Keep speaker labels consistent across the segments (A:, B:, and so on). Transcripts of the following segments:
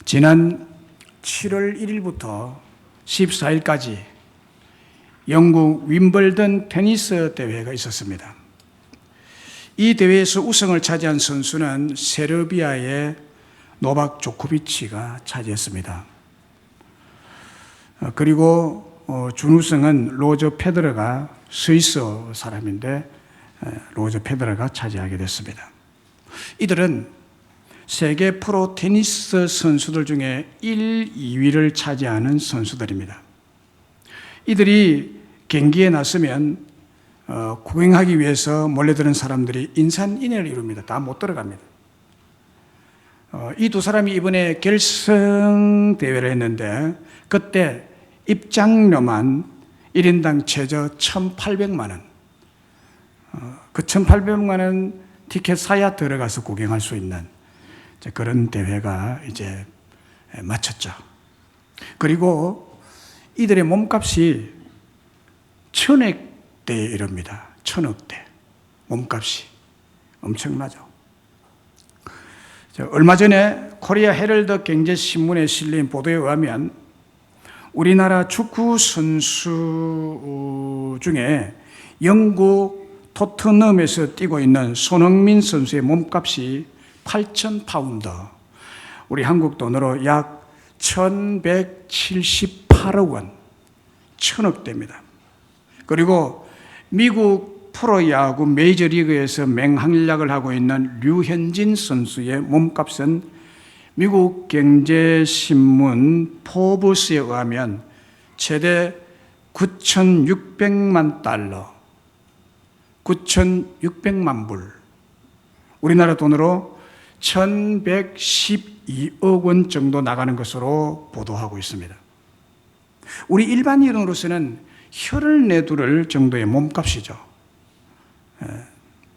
A: 지난 7월 1일부터 14일까지 영국 윈블던 테니스 대회가 있었습니다. 이 대회에서 우승을 차지한 선수는 세르비아의 노박 조코비치가 차지했습니다. 그리고 준우승은 로저 페더러가 스위스 사람인데 로저 페더러가 차지하게 됐습니다. 이들은 세계 프로 테니스 선수들 중에 1, 2위를 차지하는 선수들입니다. 이들이 경기에 나서면 구경하기 위해서 몰려드는 사람들이 인산인해를 이룹니다. 다 못 들어갑니다. 이 두 사람이 이번에 결승 대회를 했는데 그때 입장료만 1인당 최저 1,800만 원. 그 1,800만 원 티켓 사야 들어가서 구경할 수 있는 그런 대회가 이제 마쳤죠. 그리고 이들의 몸값이 1,000억대에 이릅니다. 1,000억대. 몸값이 엄청나죠. 얼마 전에 코리아 헤럴드 경제신문에 실린 보도에 의하면 우리나라 축구 선수 중에 영국 토트넘에서 뛰고 있는 손흥민 선수의 몸값이 8,000파운드, 우리 한국 돈으로 약 1,178억 원, 1,000억대입니다. 그리고 미국 프로야구 메이저리그에서 맹활약을 하고 있는 류현진 선수의 몸값은 미국 경제신문 포브스에 의하면 최대 9,600만 달러, 9,600만 불, 우리나라 돈으로 1,112억 원 정도 나가는 것으로 보도하고 있습니다. 우리 일반인으로서는 혀를 내두를 정도의 몸값이죠.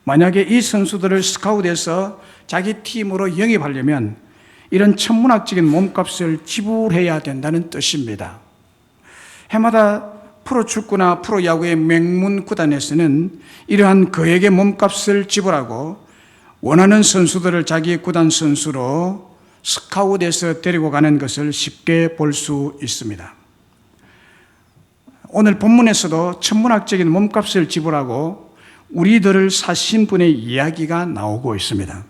A: 만약에 이 선수들을 스카웃해서 자기 팀으로 영입하려면 이런 천문학적인 몸값을 지불해야 된다는 뜻입니다. 해마다 프로축구나 프로야구의 명문 구단에서는 이러한 그에게 몸값을 지불하고 원하는 선수들을 자기 구단 선수로 스카웃해서 데리고 가는 것을 쉽게 볼 수 있습니다. 오늘 본문에서도 천문학적인 몸값을 지불하고 우리들을 사신 분의 이야기가 나오고 있습니다.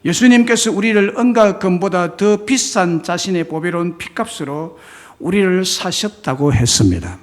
A: 예수님께서 우리를 은과 금보다 더 비싼 자신의 보배로운 피값으로 우리를 사셨다고 했습니다.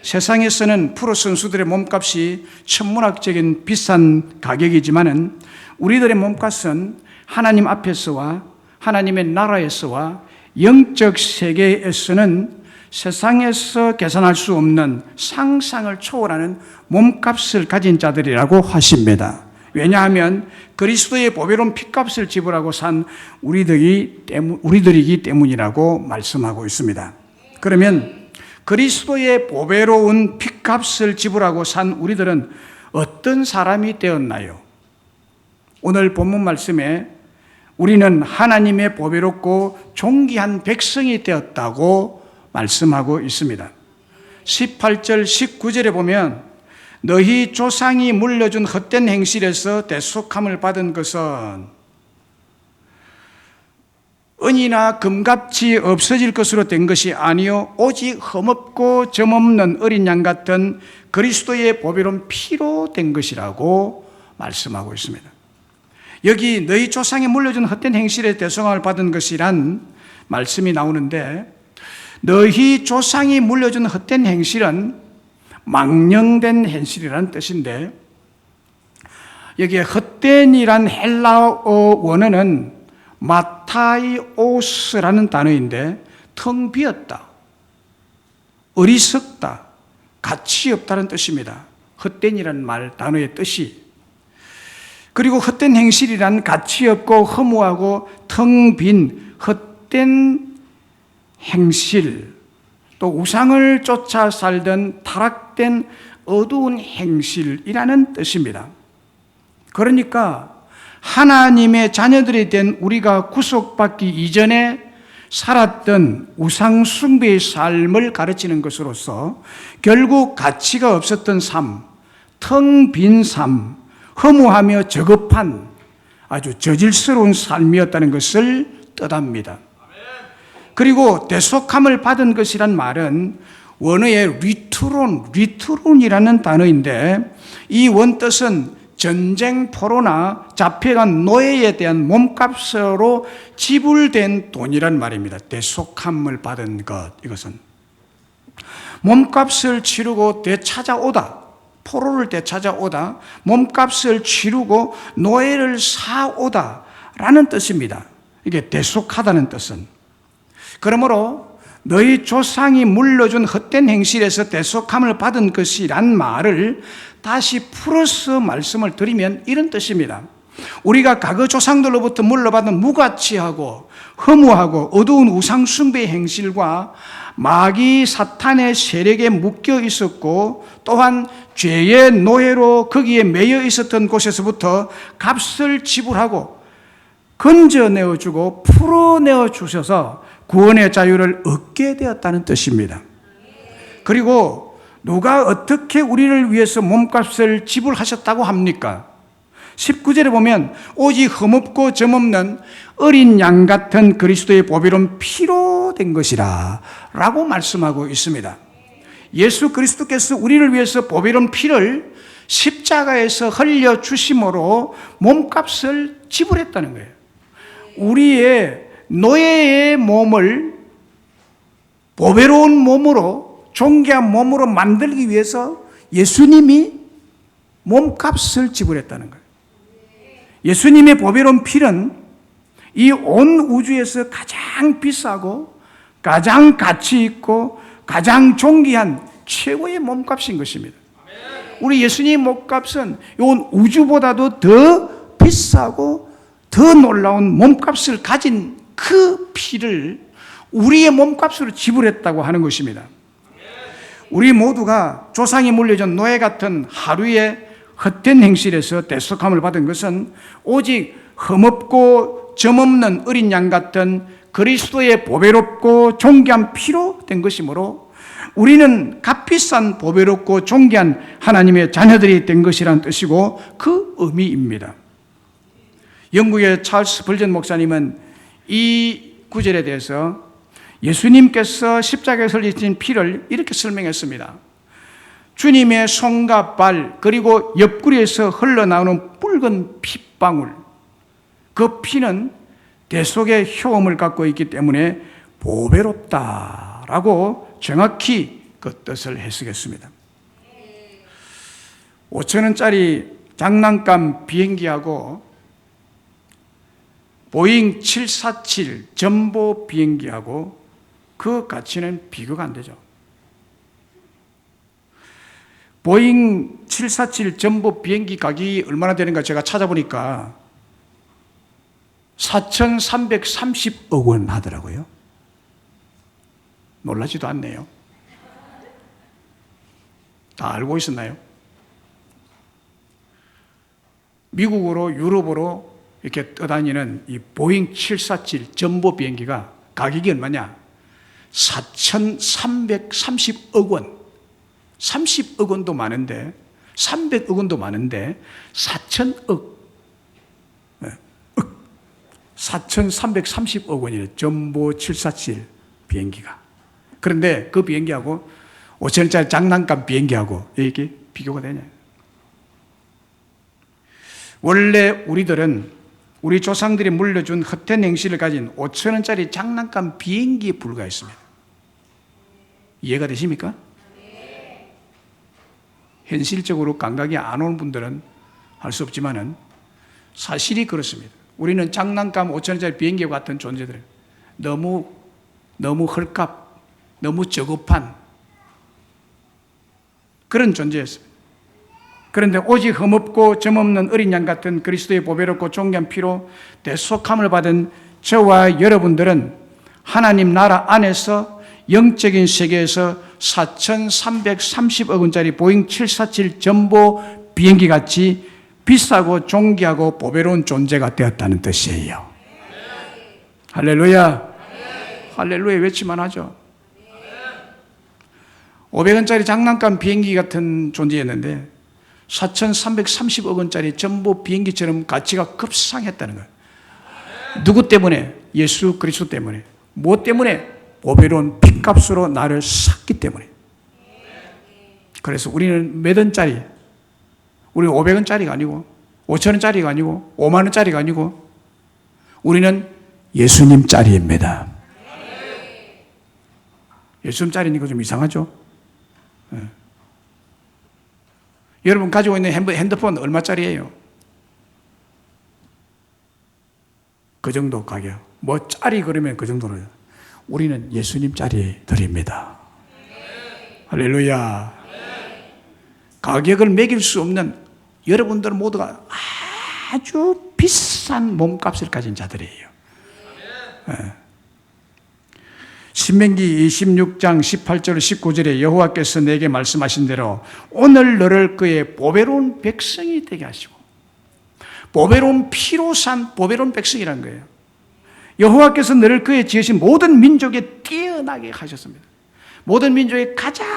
A: 세상에서는 프로 선수들의 몸값이 천문학적인 비싼 가격이지만은 우리들의 몸값은 하나님 앞에서와 하나님의 나라에서와 영적 세계에서는 세상에서 계산할 수 없는 상상을 초월하는 몸값을 가진 자들이라고 하십니다. 왜냐하면 그리스도의 보배로운 피값을 지불하고 산 우리들이기 때문이라고 말씀하고 있습니다. 그러면 그리스도의 보배로운 피값을 지불하고 산 우리들은 어떤 사람이 되었나요? 오늘 본문 말씀에 우리는 하나님의 보배롭고 존귀한 백성이 되었다고 말씀하고 있습니다. 18절, 19절에 보면 너희 조상이 물려준 헛된 행실에서 대속함을 받은 것은 은이나 금같이 없어질 것으로 된 것이 아니요 오직 흠없고 점없는 어린 양 같은 그리스도의 보배로운 피로 된 것이라고 말씀하고 있습니다. 여기 너희 조상이 물려준 헛된 행실에 대속함을 받은 것이란 말씀이 나오는데 너희 조상이 물려준 헛된 행실은 망령된 행실이라는 뜻인데 여기에 헛된이란 헬라어 원어는 마타이오스라는 단어인데 텅 비었다, 어리석다, 가치 없다는 뜻입니다. 헛된이라는 말 단어의 뜻이. 그리고 헛된 행실이란 가치 없고 허무하고 텅 빈 헛된 행실, 또 우상을 쫓아 살던 타락된 어두운 행실이라는 뜻입니다. 그러니까 하나님의 자녀들이 된 우리가 구속받기 이전에 살았던 우상 숭배의 삶을 가르치는 것으로서 결국 가치가 없었던 삶, 텅 빈 삶, 허무하며 저급한 아주 저질스러운 삶이었다는 것을 뜻합니다. 그리고 대속함을 받은 것이란 말은 원어의 리트론이라는 단어인데 이 원뜻은 전쟁 포로나 잡혀간 노예에 대한 몸값으로 지불된 돈이란 말입니다. 대속함을 받은 것, 이것은 몸값을 치르고 되찾아오다, 포로를 되찾아오다, 몸값을 치르고 노예를 사오다 라는 뜻입니다. 이게 대속하다는 뜻은. 그러므로 너희 조상이 물려준 헛된 행실에서 대속함을 받은 것이란 말을 다시 풀어서 말씀을 드리면 이런 뜻입니다. 우리가 과거 조상들로부터 물려받은 무가치하고 허무하고 어두운 우상숭배의 행실과 마귀 사탄의 세력에 묶여 있었고 또한 죄의 노예로 거기에 매여 있었던 곳에서부터 값을 지불하고 건져내어주고 풀어내어 주셔서 구원의 자유를 얻게 되었다는 뜻입니다. 그리고 누가 어떻게 우리를 위해서 몸값을 지불하셨다고 합니까? 19절에 보면 오직 흠없고 점없는 어린 양 같은 그리스도의 보배로운 피로 된 것이라 라고 말씀하고 있습니다. 예수 그리스도께서 우리를 위해서 보배로운 피를 십자가에서 흘려주심으로 몸값을 지불했다는 거예요. 우리의 노예의 몸을 보배로운 몸으로, 존귀한 몸으로 만들기 위해서 예수님이 몸값을 지불했다는 거예요. 예수님의 보배로운 피는 이 온 우주에서 가장 비싸고 가장 가치 있고 가장 존귀한 최고의 몸값인 것입니다. 우리 예수님의 몸값은 이 온 우주보다도 더 비싸고 더 놀라운 몸값을 가진 그 피를 우리의 몸값으로 지불했다고 하는 것입니다. 우리 모두가 조상이 물려준 노예 같은 하루의 헛된 행실에서 대속함을 받은 것은 오직 흠없고 점없는 어린 양 같은 그리스도의 보배롭고 존귀한 피로 된 것이므로 우리는 값비싼 보배롭고 존귀한 하나님의 자녀들이 된 것이라는 뜻이고 그 의미입니다. 영국의 찰스 벌전 목사님은 이 구절에 대해서 예수님께서 십자가에 흘리신 피를 이렇게 설명했습니다. 주님의 손과 발 그리고 옆구리에서 흘러나오는 붉은 핏방울, 그 피는 대속의 효험을 갖고 있기 때문에 보배롭다라고 정확히 그 뜻을 해석했습니다. 5,000원짜리 장난감 비행기하고 보잉 747 전보 비행기하고 그 가치는 비교가 안 되죠. 보잉 747 전보 비행기 가격이 얼마나 되는가 제가 찾아보니까 4,330억 원 하더라고요. 놀라지도 않네요. 다 알고 있었나요? 미국으로 유럽으로 이렇게 떠다니는 이 보잉 747 전보 비행기가 가격이 얼마냐? 4,330억 원. 30억 원도 많은데, 300억 원도 많은데, 4,000억. 4,330억 원이래. 전보 747 비행기가. 그런데 그 비행기하고 5,000원짜리 장난감 비행기하고 이게 비교가 되냐? 원래 우리들은 우리 조상들이 물려준 헛된 행실을 가진 5,000원짜리 장난감 비행기에 불과했습니다. 이해가 되십니까? 현실적으로 감각이 안 오는 분들은 할 수 없지만은 사실이 그렇습니다. 우리는 장난감 5,000원짜리 비행기와 같은 존재들, 너무 헐값, 너무 저급한 그런 존재였습니다. 그런데 오직 흠없고 점없는 어린 양 같은 그리스도의 보배롭고 존귀한 피로 대속함을 받은 저와 여러분들은 하나님 나라 안에서 영적인 세계에서 4,330억 원짜리 보잉 747 전보 비행기 같이 비싸고 존귀하고 보배로운 존재가 되었다는 뜻이에요. 할렐루야. 할렐루야 외치만 하죠. 500원짜리 장난감 비행기 같은 존재였는데 4,330억 원짜리 전보 비행기처럼 가치가 급상했다는 거예요. 누구 때문에? 예수 그리스도 때문에. 무엇 때문에? 보배로운 핏값으로 나를 샀기 때문에. 그래서 우리는 몇 원짜리? 우리는 500원짜리가 아니고 5,000원짜리가 아니고 5만원짜리가 아니고 우리는 예수님짜리입니다. 예수님짜리니까 좀 이상하죠? 네. 여러분 가지고 있는 핸드폰 얼마짜리예요? 그 정도 가격. 뭐 짜리 그러면 그 정도로. 우리는 예수님 짜리 드립니다. 할렐루야. 가격을 매길 수 없는 여러분들 모두가 아주 비싼 몸값을 가진 자들이에요. 네. 신명기 26장 18절 19절에 여호와께서 내게 말씀하신 대로 오늘 너를 그의 보배로운 백성이 되게 하시고, 보배로운 피로 산 보배로운 백성이라는 거예요. 여호와께서 너를 그의 지으신 모든 민족에 뛰어나게 하셨습니다. 모든 민족의 가장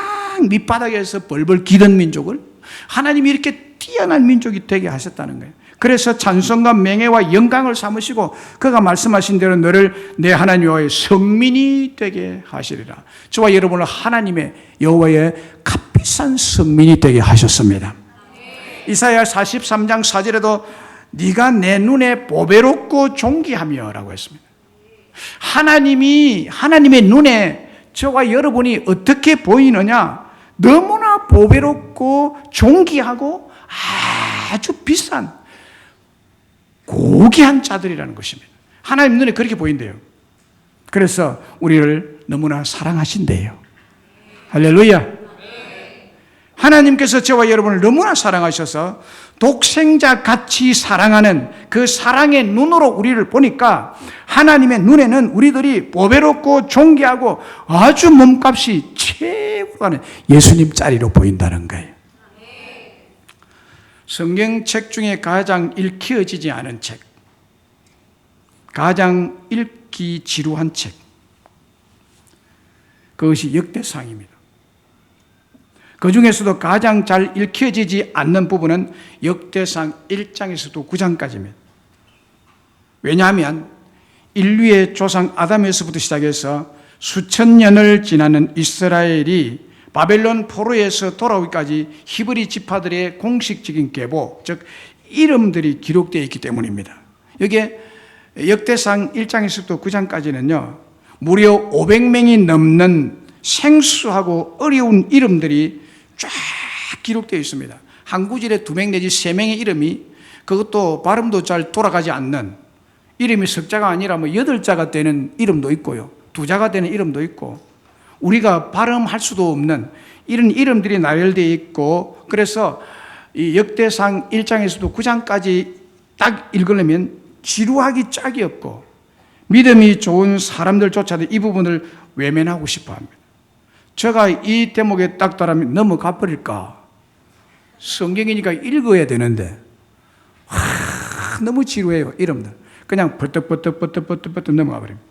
A: 밑바닥에서 벌벌 기던 민족을 하나님이 이렇게 뛰어난 민족이 되게 하셨다는 거예요. 그래서 찬송과 명예와 영광을 삼으시고 그가 말씀하신 대로 너를 내 하나님 여호와의 성민이 되게 하시리라. 저와 여러분을 하나님의 여호와의 값비싼 성민이 되게 하셨습니다. 이사야 43장 4절에도 네가 내 눈에 보배롭고 존귀하며 라고 했습니다. 하나님의 눈에 저와 여러분이 어떻게 보이느냐? 너무나 보배롭고 존귀하고 아주 비싼 고귀한 자들이라는 것입니다. 하나님 눈에 그렇게 보인대요. 그래서 우리를 너무나 사랑하신대요. 할렐루야. 하나님께서 저와 여러분을 너무나 사랑하셔서 독생자 같이 사랑하는 그 사랑의 눈으로 우리를 보니까 하나님의 눈에는 우리들이 보배롭고 존귀하고 아주 몸값이 최고로 가는 예수님 짜리로 보인다는 거예요. 성경책 중에 가장 읽혀지지 않은 책, 가장 읽기 지루한 책, 그것이 역대상입니다. 그 중에서도 가장 잘 읽혀지지 않는 부분은 역대상 1장에서도 9장까지입니다. 왜냐하면 인류의 조상 아담에서부터 시작해서 수천 년을 지나는 이스라엘이 바벨론 포로에서 돌아오기까지 히브리 지파들의 공식적인 계보, 즉 이름들이 기록되어 있기 때문입니다. 여기에 역대상 1장에서부터 9장까지는요 무려 500명이 넘는 생소하고 어려운 이름들이 쫙 기록되어 있습니다. 한 구절에 2명 내지 3명의 이름이, 그것도 발음도 잘 돌아가지 않는, 이름이 석자가 아니라 8자가 되는 이름도 있고요, 2자가 되는 이름도 있고, 우리가 발음할 수도 없는 이런 이름들이 나열되어 있고, 그래서 이 역대상 1장에서도 9장까지 딱 읽으려면 지루하기 짝이 없고 믿음이 좋은 사람들조차도 이 부분을 외면하고 싶어 합니다. 제가 이 대목에 딱 따르면 넘어가 버릴까? 성경이니까 읽어야 되는데 너무 지루해요. 이름들 그냥 버떡버떡 넘어가 버립니다.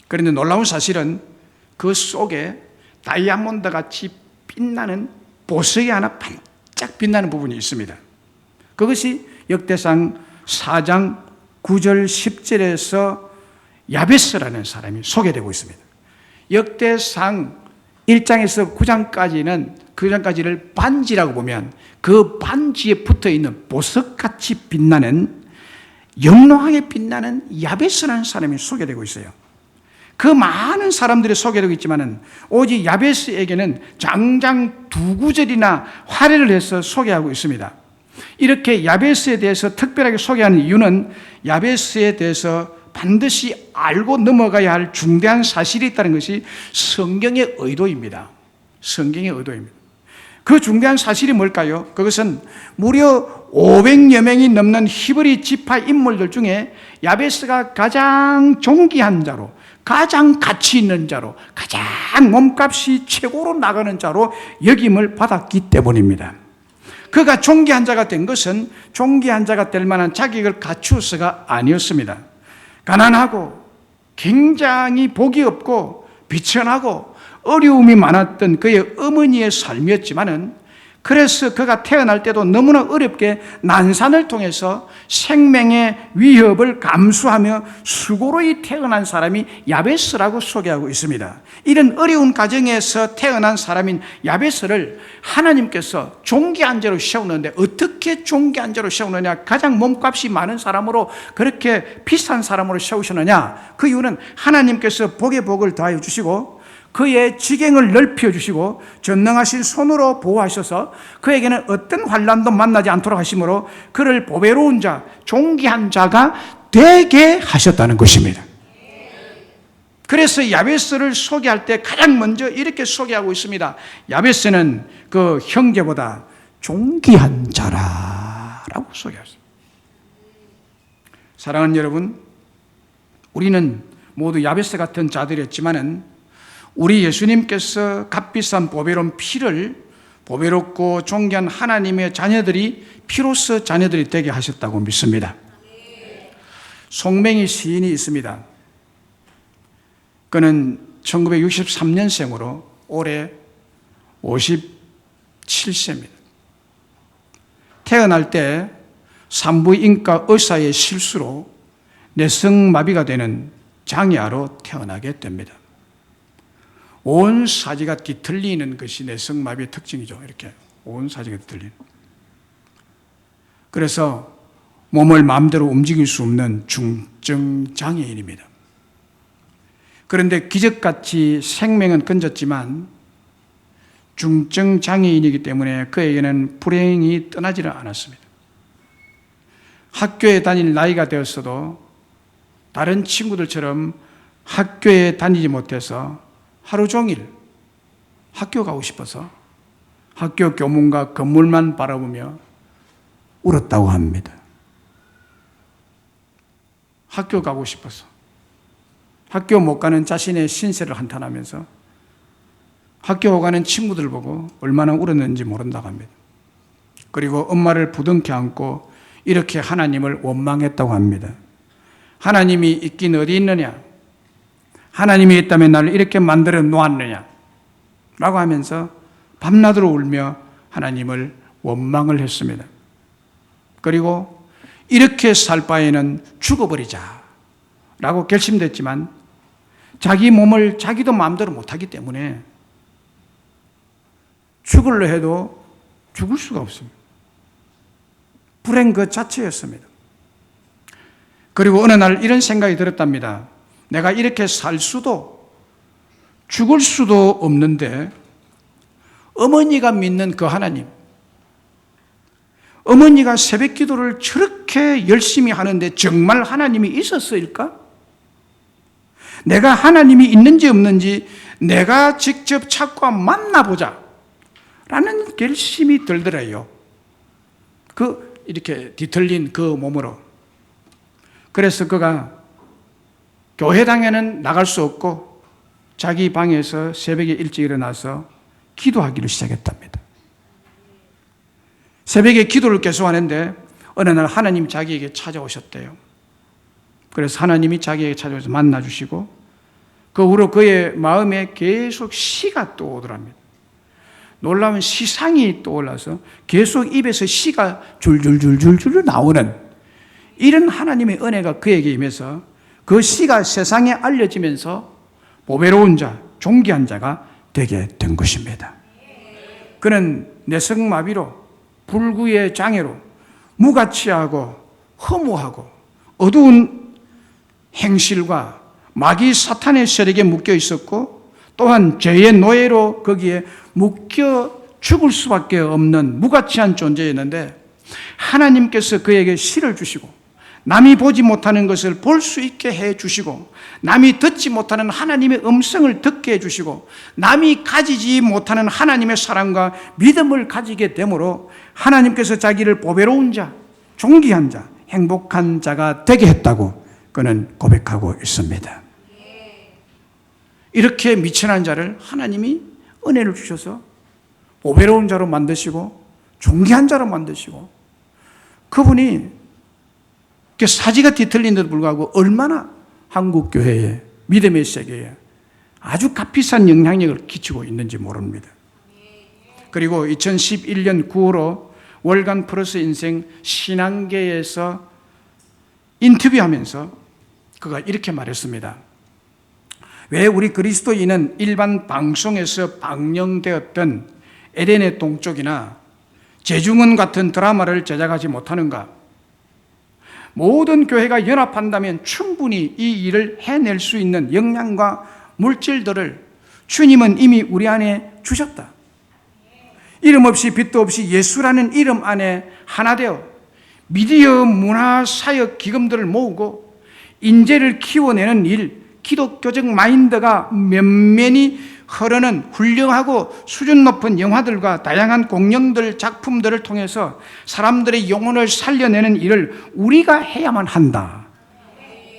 A: 그런데 놀라운 사실은 그 속에 다이아몬드 같이 빛나는 보석이 하나 반짝 빛나는 부분이 있습니다. 그것이 역대상 4장 9절 10절에서 야베스라는 사람이 소개되고 있습니다. 역대상 1장에서 9장까지를 반지라고 보면 그 반지에 붙어있는 보석같이 빛나는, 영롱하게 빛나는 야베스라는 사람이 소개되고 있어요. 그 많은 사람들이 소개되고 있지만 오직 야베스에게는 장장 2구절이나 할애를 해서 소개하고 있습니다. 이렇게 야베스에 대해서 특별하게 소개하는 이유는 야베스에 대해서 반드시 알고 넘어가야 할 중대한 사실이 있다는 것이 성경의 의도입니다. 성경의 의도입니다. 그 중대한 사실이 뭘까요? 그것은 무려 500여 명이 넘는 히브리 지파 인물들 중에 야베스가 가장 존귀한 자로, 가장 가치 있는 자로, 가장 몸값이 최고로 나가는 자로 여김을 받았기 때문입니다. 그가 존귀한 자가 된 것은 존귀한 자가 될 만한 자격을 갖추어서가 아니었습니다. 가난하고 굉장히 복이 없고 비천하고 어려움이 많았던 그의 어머니의 삶이었지만은 그래서 그가 태어날 때도 너무나 어렵게 난산을 통해서 생명의 위협을 감수하며 수고로이 태어난 사람이 야베스라고 소개하고 있습니다. 이런 어려운 가정에서 태어난 사람인 야베스를 하나님께서 종기한자로 세우는데, 어떻게 종기한자로 세우느냐? 가장 몸값이 많은 사람으로, 그렇게 비싼 사람으로 세우셨느냐? 그 이유는 하나님께서 복의 복을 더하여 주시고 그의 지경을 넓혀 주시고 전능하신 손으로 보호하셔서 그에게는 어떤 환난도 만나지 않도록 하심으로 그를 보배로운 자, 존귀한 자가 되게 하셨다는 것입니다. 그래서 야베스를 소개할 때 가장 먼저 이렇게 소개하고 있습니다. 야베스는 그 형제보다 존귀한 자라라고 소개했습니다. 사랑하는 여러분, 우리는 모두 야베스 같은 자들이었지만은 우리 예수님께서 값비싼 보배로운 피를 보배롭고 존귀한 하나님의 자녀들이 피로써 자녀들이 되게 하셨다고 믿습니다. 송맹이 시인이 있습니다. 그는 1963년생으로 올해 57세입니다. 태어날 때 산부인과 의사의 실수로 뇌성마비가 되는 장애아로 태어나게 됩니다. 온 사지가 뒤틀리는 것이 뇌성마비의 특징이죠. 이렇게 온 사지가 뒤틀리는. 그래서 몸을 마음대로 움직일 수 없는 중증 장애인입니다. 그런데 기적같이 생명은 건졌지만 중증 장애인이기 때문에 그에게는 불행이 떠나지를 않았습니다. 학교에 다닐 나이가 되었어도 다른 친구들처럼 학교에 다니지 못해서 하루 종일 학교 가고 싶어서 학교 교문과 건물만 바라보며 울었다고 합니다. 학교 가고 싶어서 학교 못 가는 자신의 신세를 한탄하면서 학교 가는 친구들 보고 얼마나 울었는지 모른다고 합니다. 그리고 엄마를 부둥켜 안고 이렇게 하나님을 원망했다고 합니다. 하나님이 있긴 어디 있느냐? 하나님이 있다면 나를 이렇게 만들어 놓았느냐? 라고 하면서 밤낮으로 울며 하나님을 원망을 했습니다. 그리고 이렇게 살 바에는 죽어버리자 라고 결심됐지만 자기 몸을 자기도 마음대로 못하기 때문에 죽으려 해도 죽을 수가 없습니다. 불행 그 자체였습니다. 그리고 어느 날 이런 생각이 들었답니다. 내가 이렇게 살 수도 죽을 수도 없는데 어머니가 믿는 그 하나님, 어머니가 새벽 기도를 저렇게 열심히 하는데 정말 하나님이 있었을까? 내가 하나님이 있는지 없는지 내가 직접 찾고 만나보자 라는 결심이 들더래요. 이렇게 뒤틀린 그 몸으로. 그래서 그가 교회당에는 나갈 수 없고 자기 방에서 새벽에 일찍 일어나서 기도하기를 시작했답니다. 새벽에 기도를 계속하는데 어느 날 하나님 자기에게 찾아오셨대요. 그래서 하나님이 자기에게 찾아오셔서 만나주시고 그 후로 그의 마음에 계속 시가 떠오더랍니다. 놀라운 시상이 떠올라서 계속 입에서 시가 줄줄줄줄줄 나오는 이런 하나님의 은혜가 그에게 임해서 그 시가 세상에 알려지면서 보배로운 자, 존귀한 자가 되게 된 것입니다. 그는 뇌성마비로 불구의 장애로 무가치하고 허무하고 어두운 행실과 마귀 사탄의 세력에 묶여 있었고 또한 죄의 노예로 거기에 묶여 죽을 수밖에 없는 무가치한 존재였는데 하나님께서 그에게 시를 주시고 남이 보지 못하는 것을 볼 수 있게 해 주시고 남이 듣지 못하는 하나님의 음성을 듣게 해 주시고 남이 가지지 못하는 하나님의 사랑과 믿음을 가지게 되므로 하나님께서 자기를 보배로운 자, 존귀한 자, 행복한 자가 되게 했다고 그는 고백하고 있습니다. 이렇게 미천한 자를 하나님이 은혜를 주셔서 보배로운 자로 만드시고 존귀한 자로 만드시고 그분이 사지가 뒤틀린데도 불구하고 얼마나 한국교회에 믿음의 세계에 아주 값비싼 영향력을 끼치고 있는지 모릅니다. 그리고 2011년 9월호 월간 플러스 인생 신앙계에서 인터뷰하면서 그가 이렇게 말했습니다. 왜 우리 그리스도인은 일반 방송에서 방영되었던 에덴의 동쪽이나 재중은 같은 드라마를 제작하지 못하는가? 모든 교회가 연합한다면 충분히 이 일을 해낼 수 있는 역량과 물질들을 주님은 이미 우리 안에 주셨다. 이름 없이 빛도 없이 예수라는 이름 안에 하나 되어 미디어 문화 사역 기금들을 모으고 인재를 키워내는 일, 기독교적 마인드가 면면이 흐르는 훌륭하고 수준 높은 영화들과 다양한 공연들, 작품들을 통해서 사람들의 영혼을 살려내는 일을 우리가 해야만 한다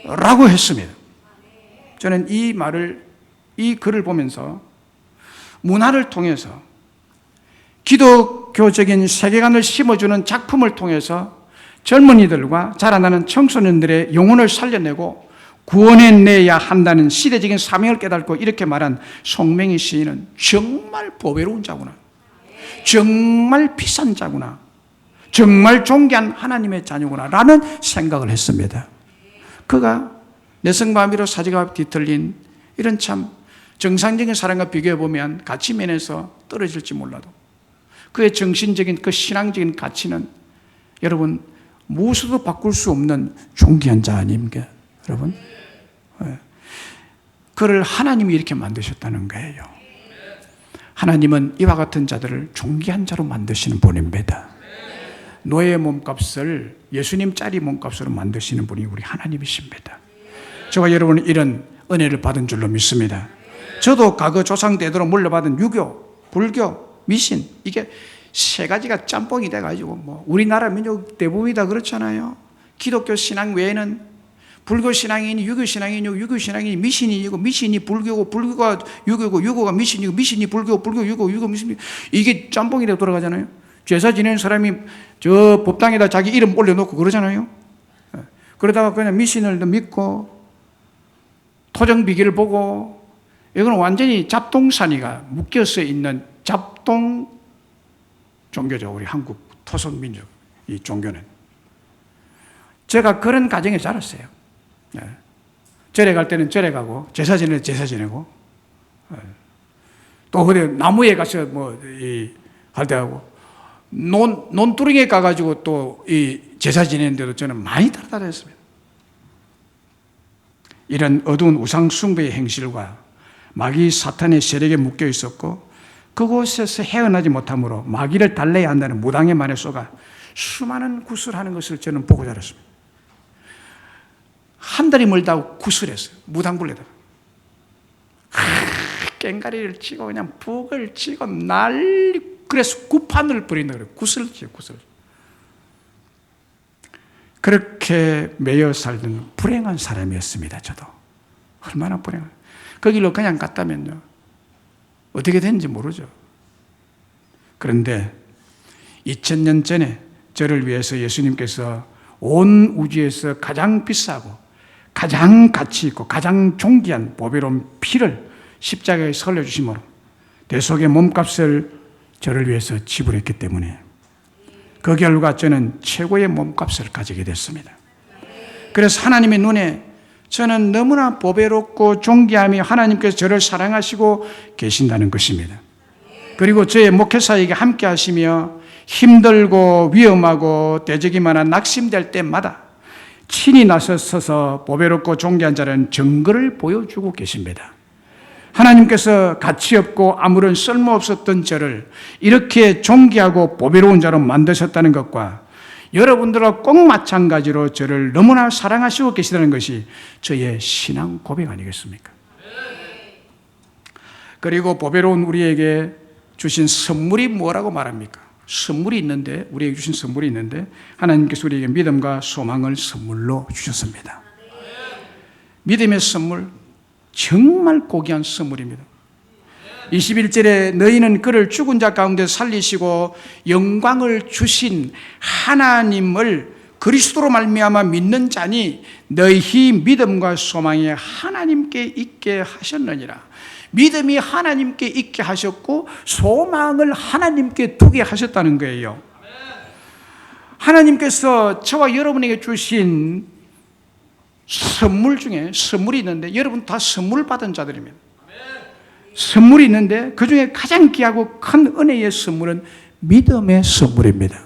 A: 라고 했습니다. 저는 이 글을 보면서 문화를 통해서 기독교적인 세계관을 심어주는 작품을 통해서 젊은이들과 자라나는 청소년들의 영혼을 살려내고 구원해내야 한다는 시대적인 사명을 깨닫고 이렇게 말한 송명희 시인은 정말 보배로운 자구나, 정말 비싼 자구나, 정말 존귀한 하나님의 자녀구나 라는 생각을 했습니다. 그가 내성마비로 사지가 뒤틀린 이런 참 정상적인 사람과 비교해보면 가치 면에서 떨어질지 몰라도 그의 정신적인 그 신앙적인 가치는 여러분 무엇으로도 바꿀 수 없는 존귀한 자 아닙니까? 여러분, 그를 하나님이 이렇게 만드셨다는 거예요. 하나님은 이와 같은 자들을 존귀한 자로 만드시는 분입니다. 노예의 몸값을 예수님짜리 몸값으로 만드시는 분이 우리 하나님이십니다. 저와 여러분은 이런 은혜를 받은 줄로 믿습니다. 저도 과거 조상 대대로 물려받은 유교, 불교, 미신, 이게 세 가지가 짬뽕이 돼가지고 우리나라 민족 대부분이 다 그렇잖아요. 기독교 신앙 외에는 불교 신앙인이 유교 신앙인이고 유교 신앙인이 미신이고 미신이 불교고 불교가 유교고 유교가 미신이고 미신이 불교 불교 유교 유교 미신, 이게 짬뽕이 되고 돌아가잖아요. 제사 지내는 사람이 저 법당에다 자기 이름 올려놓고 그러잖아요. 그러다가 그냥 미신을 믿고 토정비기를 보고, 이건 완전히 잡동사니가 묶여서 있는 잡동 종교죠. 우리 한국 토속민족 이 종교는. 제가 그런 가정에 자랐어요. 절에 갈 때는 절에 가고 제사 지낼 때 제사 지내고, 또 어디 나무에 가서 할 때 하고, 논두렁에 가가지고 또 이 제사 지내는데도 저는 많이 따라다녔습니다. 이런 어두운 우상 숭배의 행실과 마귀 사탄의 세력에 묶여 있었고, 그곳에서 헤어나지 못함으로 마귀를 달래야 한다는 무당의 말에 속아 수많은 구슬하는 것을 저는 보고 자랐습니다. 한 달이 멀다고 구슬했어요. 무당굴레다가 깽가리를 치고 그냥 북을 치고 난리, 그래서 구판을 부린다 그래요. 구슬을 치요, 구슬. 그렇게 매여 살던 불행한 사람이었습니다. 저도 얼마나 불행한. 그 길로 그냥 갔다면요 어떻게 되는지 모르죠. 그런데 2000년 전에 저를 위해서 예수님께서 온 우주에서 가장 비싸고 가장 가치 있고 가장 존귀한 보배로운 피를 십자가에 흘려주심으로 대속의 몸값을 저를 위해서 지불했기 때문에 그 결과 저는 최고의 몸값을 가지게 됐습니다. 그래서 하나님의 눈에 저는 너무나 보배롭고 존귀하며 하나님께서 저를 사랑하시고 계신다는 것입니다. 그리고 저의 목회사에게 함께 하시며 힘들고 위험하고 대적이만한 낙심될 때마다 친히 나서서 보배롭고 존귀한 자라는 증거를 보여주고 계십니다. 하나님께서 가치 없고 아무런 쓸모없었던 저를 이렇게 존귀하고 보배로운 자로 만드셨다는 것과 여러분들과 꼭 마찬가지로 저를 너무나 사랑하시고 계시다는 것이 저의 신앙 고백 아니겠습니까? 그리고 보배로운 우리에게 주신 선물이 뭐라고 말합니까? 선물이 있는데, 우리에게 주신 선물이 있는데 하나님께서 우리에게 믿음과 소망을 선물로 주셨습니다. 믿음의 선물, 정말 고귀한 선물입니다. 21절에 너희는 그를 죽은 자 가운데 살리시고 영광을 주신 하나님을 그리스도로 말미암아 믿는 자니 너희 믿음과 소망이 하나님께 있게 하셨느니라. 믿음이 하나님께 있게 하셨고 소망을 하나님께 두게 하셨다는 거예요. 하나님께서 저와 여러분에게 주신 선물 중에 선물이 있는데, 여러분 다 선물 받은 자들입니다. 선물이 있는데 그 중에 가장 귀하고 큰 은혜의 선물은 믿음의 선물입니다.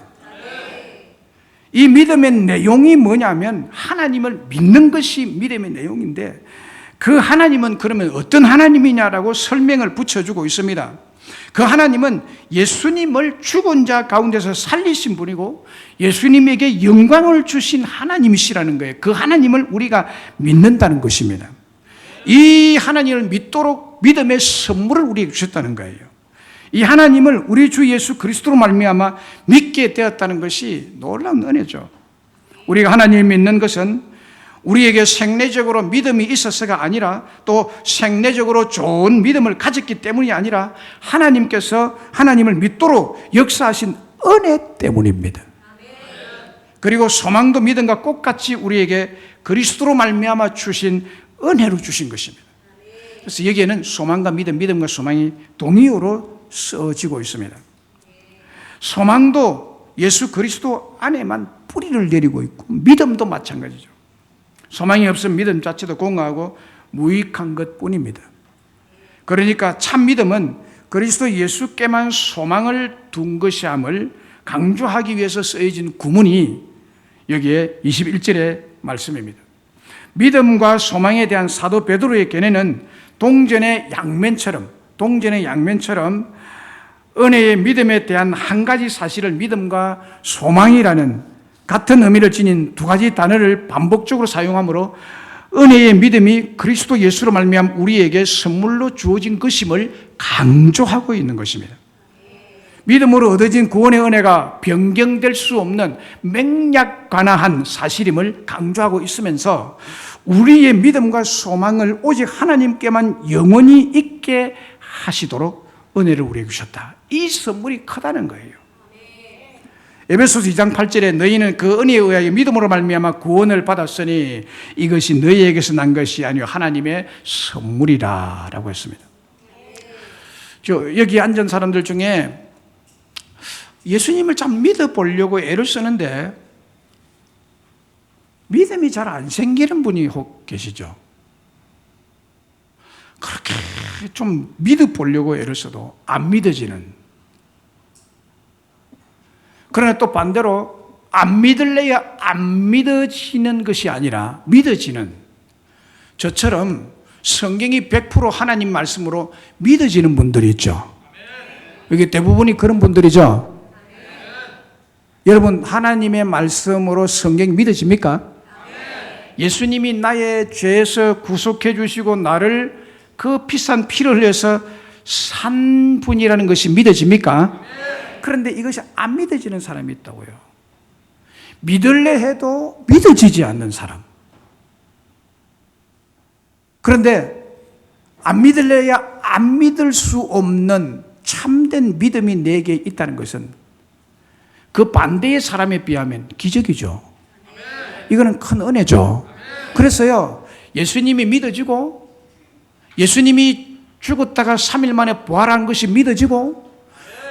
A: 이 믿음의 내용이 뭐냐면 하나님을 믿는 것이 믿음의 내용인데, 그 하나님은 그러면 어떤 하나님이냐라고 설명을 붙여주고 있습니다. 그 하나님은 예수님을 죽은 자 가운데서 살리신 분이고 예수님에게 영광을 주신 하나님이시라는 거예요. 그 하나님을 우리가 믿는다는 것입니다. 이 하나님을 믿도록 믿음의 선물을 우리에게 주셨다는 거예요. 이 하나님을 우리 주 예수 그리스도로 말미암아 믿게 되었다는 것이 놀라운 은혜죠. 우리가 하나님을 믿는 것은 우리에게 생내적으로 믿음이 있어서가 아니라, 또 생내적으로 좋은 믿음을 가졌기 때문이 아니라 하나님께서 하나님을 믿도록 역사하신 은혜 때문입니다. 그리고 소망도 믿음과 똑같이 우리에게 그리스도로 말미암아 주신 은혜로 주신 것입니다. 그래서 여기에는 소망과 믿음, 믿음과 소망이 동의어로 써지고 있습니다. 소망도 예수 그리스도 안에만 뿌리를 내리고 있고 믿음도 마찬가지죠. 소망이 없으면 믿음 자체도 공허하고 무익한 것뿐입니다. 그러니까 참 믿음은 그리스도 예수께만 소망을 둔 것이함을 강조하기 위해서 쓰여진 구문이 여기에 21절의 말씀입니다. 믿음과 소망에 대한 사도 베드로의 견해는 동전의 양면처럼 은혜의 믿음에 대한 한 가지 사실을 믿음과 소망이라는 같은 의미를 지닌 두 가지 단어를 반복적으로 사용하므로 은혜의 믿음이 그리스도 예수로 말미암아 우리에게 선물로 주어진 것임을 강조하고 있는 것입니다. 믿음으로 얻어진 구원의 은혜가 변경될 수 없는 맹약관화한 사실임을 강조하고 있으면서 우리의 믿음과 소망을 오직 하나님께만 영원히 있게 하시도록 은혜를 우리에게 주셨다. 이 선물이 크다는 거예요. 에베소서 2장 8절에 너희는 그 은혜에 의하여 믿음으로 말미암아 구원을 받았으니 이것이 너희에게서 난 것이 아니요 하나님의 선물이라 라고 했습니다. 여기 앉은 사람들 중에 예수님을 참 믿어보려고 애를 쓰는데 믿음이 잘 안 생기는 분이 혹 계시죠? 그렇게 좀 믿어보려고 애를 써도 안 믿어지는, 그러나 또 반대로 안 믿을래야 안 믿어지는 것이 아니라 믿어지는, 저처럼 성경이 100% 하나님 말씀으로 믿어지는 분들이 있죠. 여기 대부분이 그런 분들이죠. 여러분, 하나님의 말씀으로 성경이 믿어집니까? 예수님이 나의 죄에서 구속해 주시고 나를 그 비싼 피를 흘려서 산 분이라는 것이 믿어집니까? 그런데 이것이 안 믿어지는 사람이 있다고요. 믿을래 해도 믿어지지 않는 사람. 그런데 안 믿을래야 안 믿을 수 없는 참된 믿음이 내게 있다는 것은 그 반대의 사람에 비하면 기적이죠. 이거는 큰 은혜죠. 그래서요, 예수님이 믿어지고 예수님이 죽었다가 3일 만에 부활한 것이 믿어지고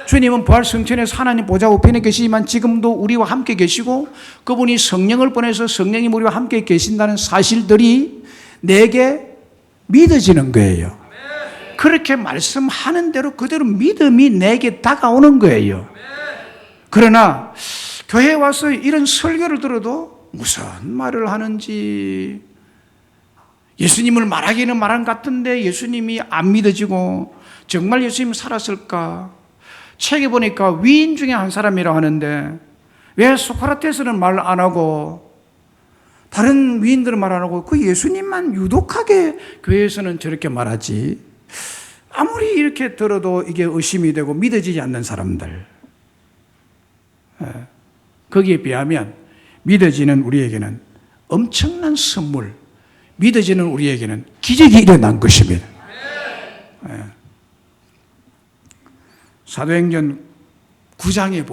A: 주님은 부활 성천에서 하나님 보좌 우편에 계시지만 지금도 우리와 함께 계시고 그분이 성령을 보내서 성령이 우리와 함께 계신다는 사실들이 내게 믿어지는 거예요. 그렇게 말씀하는 대로 그대로 믿음이 내게 다가오는 거예요. 그러나 교회에 와서 이런 설교를 들어도 무슨 말을 하는지, 예수님을 말하기는 말한 것 같은데 예수님이 안 믿어지고 정말 예수님 살았을까? 책에 보니까 위인 중에 한 사람이라고 하는데 왜 소크라테스는 말 안 하고 다른 위인들은 말 안 하고 그 예수님만 유독하게 교회에서는 저렇게 말하지? 아무리 이렇게 들어도 이게 의심이 되고 믿어지지 않는 사람들, 거기에 비하면 믿어지는 우리에게는 엄청난 선물, 믿어지는 우리에게는 기적이 일어난 것입니다. 사도행전 9장에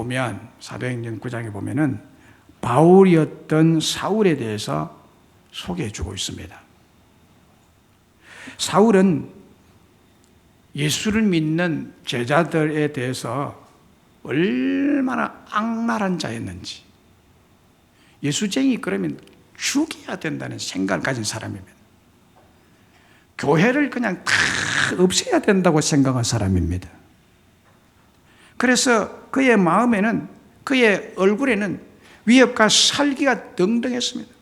A: 보면은 바울이었던 사울에 대해서 소개해 주고 있습니다. 사울은 예수를 믿는 제자들에 대해서 얼마나 악랄한 자였는지, 예수쟁이 그러면 죽여야 된다는 생각을 가진 사람입니다. 교회를 그냥 다 없애야 된다고 생각한 사람입니다. 그래서 그의 마음에는, 그의 얼굴에는 위협과 살기가 등등했습니다.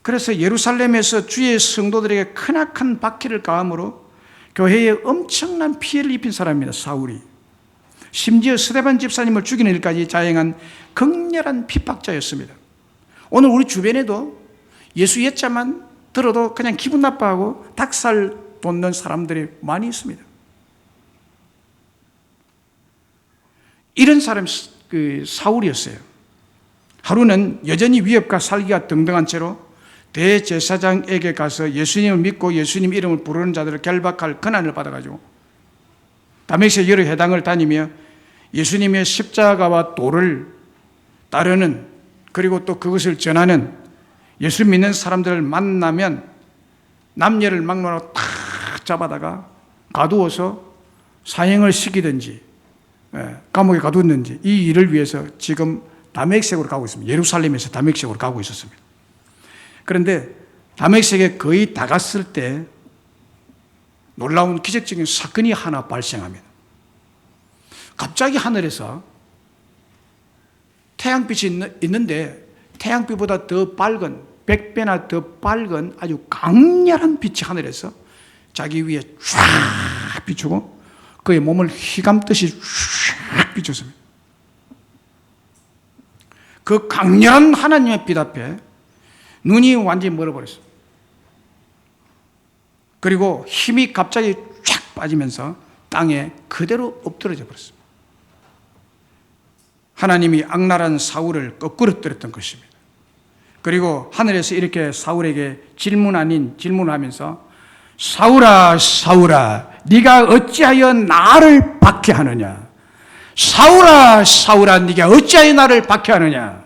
A: 그래서 예루살렘에서 주의 성도들에게 크나큰 박해를 가함으로 교회에 엄청난 피해를 입힌 사람입니다. 사울이. 심지어 스데반 집사님을 죽이는 일까지 자행한 극렬한 핍박자였습니다. 오늘 우리 주변에도 예수 옛자만 들어도 그냥 기분 나빠하고 닭살 돋는 사람들이 많이 있습니다. 이런 사람이 사울이었어요. 하루는 여전히 위협과 살기가 등등한 채로 대제사장에게 가서 예수님을 믿고 예수님 이름을 부르는 자들을 결박할 권한을 받아가지고 다메섹 여러 회당을 다니며 예수님의 십자가와 도를 따르는, 그리고 또 그것을 전하는, 예수 믿는 사람들을 만나면 남녀를 막론하고 탁 잡아다가 가두어서 사형을 시키든지 감옥에 가두었는지, 이 일을 위해서 지금 다메섹으로 가고 있습니다. 예루살렘에서 다메섹으로 가고 있었습니다. 그런데 다메섹에 거의 다 갔을 때 놀라운 기적적인 사건이 하나 발생합니다. 갑자기 하늘에서 태양빛이 있는데 태양빛보다 더 밝은, 100배나 더 밝은 아주 강렬한 빛이 하늘에서 자기 위에 쫙 비추고 그의 몸을 휘감듯이 쫙 비췄습니다. 그 강렬한 하나님의 빛 앞에 눈이 완전히 멀어버렸습니다. 그리고 힘이 갑자기 쫙 빠지면서 땅에 그대로 엎드러져 버렸습니다. 하나님이 악랄한 사울을 거꾸로 떨었던 것입니다. 그리고 하늘에서 이렇게 사울에게 질문 아닌 질문을 하면서 사울아 사울아 네가 어찌하여 나를 박해하느냐, 사울아 사울아 네가 어찌하여 나를 박해하느냐,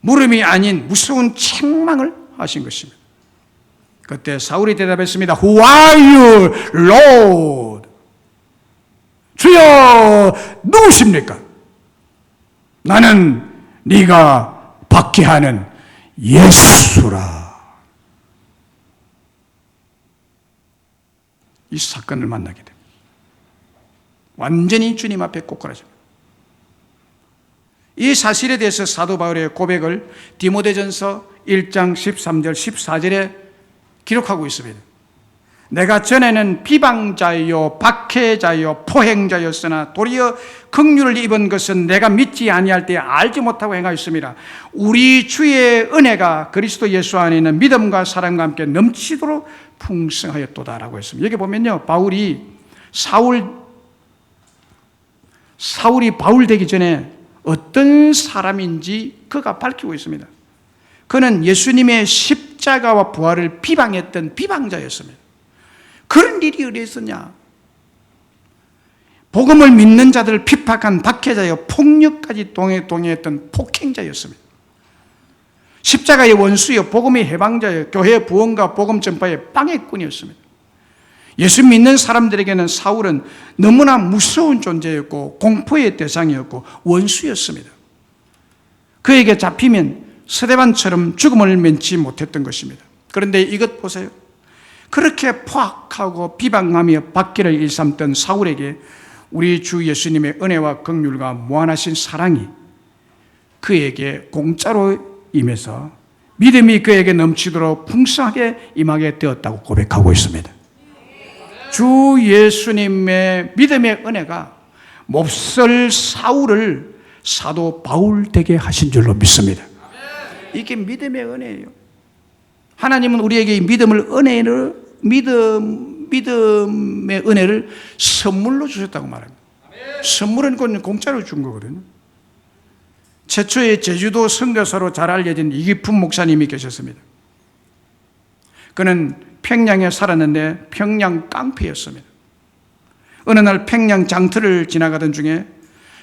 A: 물음이 아닌 무서운 책망을 하신 것입니다. 그때 사울이 대답했습니다. Who are you, Lord? 주여 누구십니까? 나는 네가 박해하는 예수라. 이 사건을 만나게 됩니다. 완전히 주님 앞에 꼬꾸라집니다. 이 사실에 대해서 사도 바울의 고백을 디모데전서 1장 13절 14절에 기록하고 있습니다. 내가 전에는 비방자요 박해자요 포행자였으나 도리어 긍휼을 입은 것은 내가 믿지 아니할 때 알지 못하고 행하였습니다. 우리 주의 은혜가 그리스도 예수 안에 있는 믿음과 사랑과 함께 넘치도록 풍성하였도다라고 했습니다. 여기 보면요, 사울이 바울 되기 전에 어떤 사람인지 그가 밝히고 있습니다. 그는 예수님의 십자가와 부활을 비방했던 비방자였습니다. 그런 일이 어디 있었냐? 복음을 믿는 자들을 핍박한 박해자여 폭력까지 동행했던 폭행자였습니다. 십자가의 원수여 복음의 해방자여 교회 부흥과 복음 전파의 방해꾼이었습니다. 예수 믿는 사람들에게는 사울은 너무나 무서운 존재였고 공포의 대상이었고 원수였습니다. 그에게 잡히면 스데반처럼 죽음을 면치 못했던 것입니다. 그런데 이것 보세요. 그렇게 포악하고 비방하며 박해를 일삼던 사울에게 우리 주 예수님의 은혜와 긍휼과 무한하신 사랑이 그에게 공짜로 임해서 믿음이 그에게 넘치도록 풍성하게 임하게 되었다고 고백하고 있습니다. 주 예수님의 믿음의 은혜가 몹쓸 사울을 사도 바울 되게 하신 줄로 믿습니다. 이게 믿음의 은혜예요. 하나님은 우리에게 믿음의 은혜를 선물로 주셨다고 말합니다. 선물은 그건 공짜로 준 거거든요. 최초의 제주도 선교사로 잘 알려진 이기품 목사님이 계셨습니다. 그는 평양에 살았는데 평양 깡패였습니다. 어느 날 평양 장터를 지나가던 중에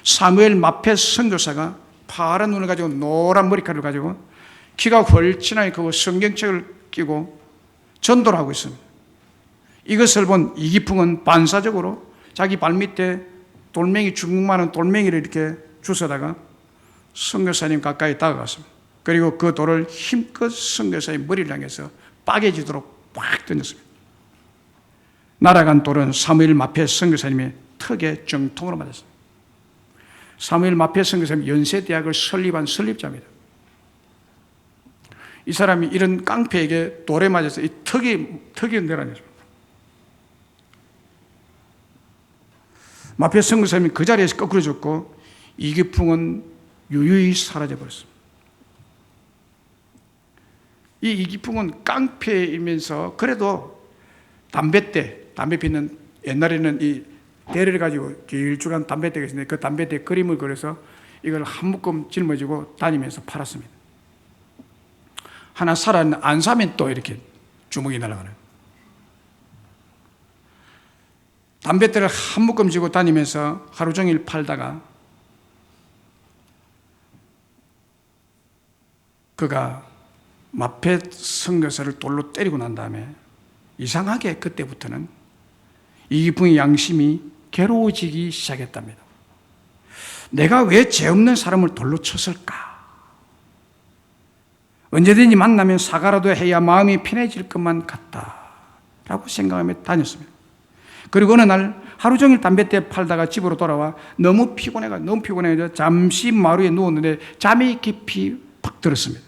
A: 사무엘 마페 선교사가 파란 눈을 가지고 노란 머리카락을 가지고 키가 훨씬하게 크고 성경책을 끼고 전도를 하고 있습니다. 이것을 본 이기풍은 반사적으로 자기 발밑에 돌멩이, 주먹만한 돌멩이를 이렇게 주워다가 선교사님 가까이 다가갔습니다. 그리고 그 돌을 힘껏 선교사의 머리를 향해서 빠개지도록 팍 던졌습니다. 날아간 돌은 사무엘 마페 선교사님의 턱에 정통으로 맞았습니다. 사무엘 마페 선교사님 연세대학을 설립한 설립자입니다. 이 사람이 이런 깡패에게 돌에 맞아서 이 턱이 내려앉았습니다. 마페 선교사님이 그 자리에서 거꾸로 죽고 이기풍은 유유히 사라져 버렸습니다. 이 이기풍은 깡패이면서 그래도 담배 피는 옛날에는 이 대를 가지고 길쭉한 담배대가 있었는데 그 담배대 그림을 그려서 이걸 한 묶음 짊어지고 다니면서 팔았습니다. 하나 살았는데 안 사면 또 이렇게 주먹이 날아가는. 담배대를 한 묶음 쥐고 다니면서 하루 종일 팔다가 그가 마페 선교사를 돌로 때리고 난 다음에 이상하게 그때부터는 이기풍의 양심이 괴로워지기 시작했답니다. 내가 왜 죄 없는 사람을 돌로 쳤을까? 언제든지 만나면 사과라도 해야 마음이 편해질 것만 같다라고 생각하며 다녔습니다. 그리고 어느 날 하루 종일 담뱃대 팔다가 집으로 돌아와 너무 피곤해서 잠시 마루에 누웠는데 잠이 깊이 팍 들었습니다.